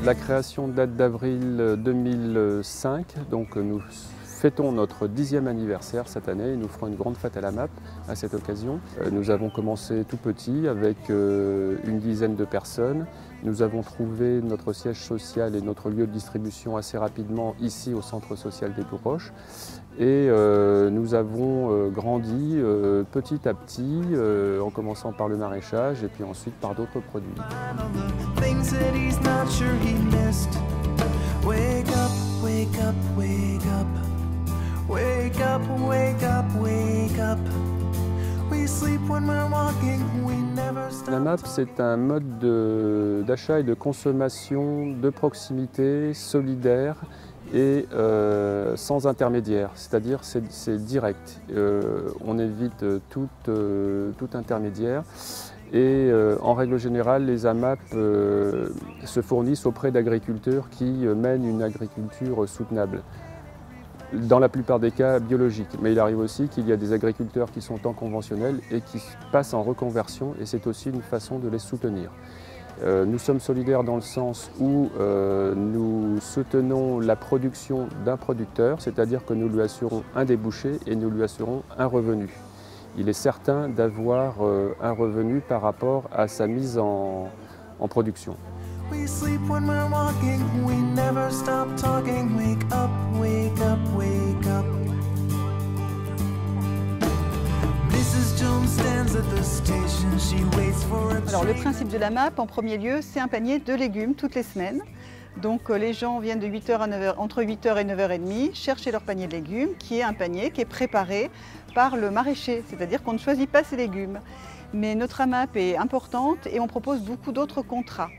La création date d'avril 2005, donc nous fêtons notre 10e anniversaire cette année et nous ferons une grande fête à la MAP à cette occasion. Nous avons commencé tout petit avec une dizaine de personnes. Nous avons trouvé notre siège social et notre lieu de distribution assez rapidement ici au centre social des Tours-Roches. Et nous avons grandi petit à petit, en commençant par le maraîchage et puis ensuite par d'autres produits. La MAP, c'est un mode d'achat et de consommation de proximité, solidaire et sans intermédiaire, c'est-à-dire c'est direct. On évite tout intermédiaire et en règle générale, les AMAP se fournissent auprès d'agriculteurs qui mènent une agriculture soutenable. Dans la plupart des cas biologiques, mais il arrive aussi qu'il y a des agriculteurs qui sont en conventionnel et qui passent en reconversion et c'est aussi une façon de les soutenir. Nous sommes solidaires dans le sens où nous soutenons la production d'un producteur, c'est-à-dire que nous lui assurons un débouché et nous lui assurons un revenu. Il est certain d'avoir un revenu par rapport à sa mise en production. We sleep when we're walking, we never stop talking. Wake up, wake up, wake up. Mrs. Jones stands at the station, she waits for a train. Alors le principe de la MAP, en premier lieu, c'est un panier de légumes toutes les semaines. Donc les gens viennent de 8h à 9h, entre 8h et 9h30 chercher leur panier de légumes, qui est un panier qui est préparé par le maraîcher, c'est-à-dire qu'on ne choisit pas ses légumes. Mais notre AMAP est importante et on propose beaucoup d'autres contrats.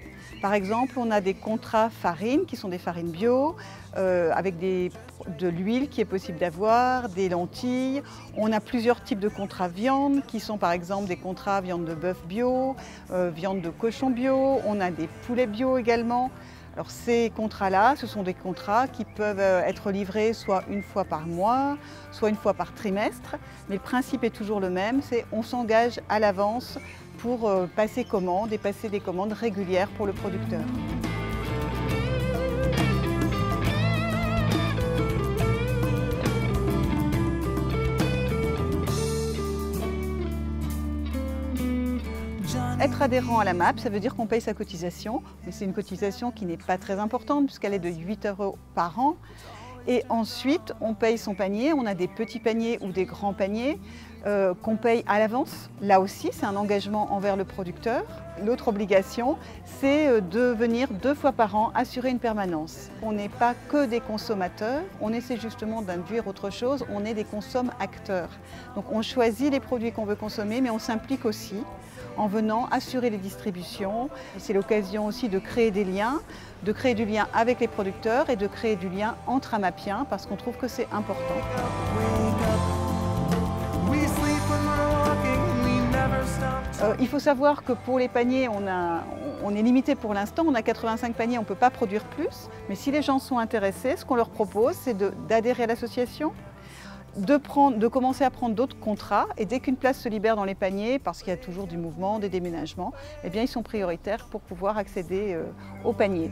Par exemple, on a des contrats farines qui sont des farines bio, avec de l'huile qui est possible d'avoir, des lentilles. On a plusieurs types de contrats viande qui sont par exemple des contrats viande de bœuf bio, viande de cochon bio. On a des poulets bio également. Alors ces contrats-là, ce sont des contrats qui peuvent être livrés soit une fois par mois, soit une fois par trimestre. Mais le principe est toujours le même, c'est on s'engage à l'avance pour passer commande et passer des commandes régulières pour le producteur. Être adhérent à la MAP, ça veut dire qu'on paye sa cotisation, mais c'est une cotisation qui n'est pas très importante puisqu'elle est de 8 € par an. Et ensuite, on paye son panier. On a des petits paniers ou des grands paniers qu'on paye à l'avance. Là aussi, c'est un engagement envers le producteur. L'autre obligation, c'est de venir 2 fois par an assurer une permanence. On n'est pas que des consommateurs, on essaie justement d'induire autre chose, on est des consommateurs. Donc on choisit les produits qu'on veut consommer, mais on s'implique aussi en venant assurer les distributions. C'est l'occasion aussi de créer des liens, de créer du lien avec les producteurs et de créer du lien entre AMAPiens parce qu'on trouve que c'est important. Il faut savoir que pour les paniers, on est limité pour l'instant, on a 85 paniers, on ne peut pas produire plus. Mais si les gens sont intéressés, ce qu'on leur propose, c'est d'adhérer à l'association, de commencer à prendre d'autres contrats et dès qu'une place se libère dans les paniers, parce qu'il y a toujours du mouvement, des déménagements, eh bien ils sont prioritaires pour pouvoir accéder aux paniers.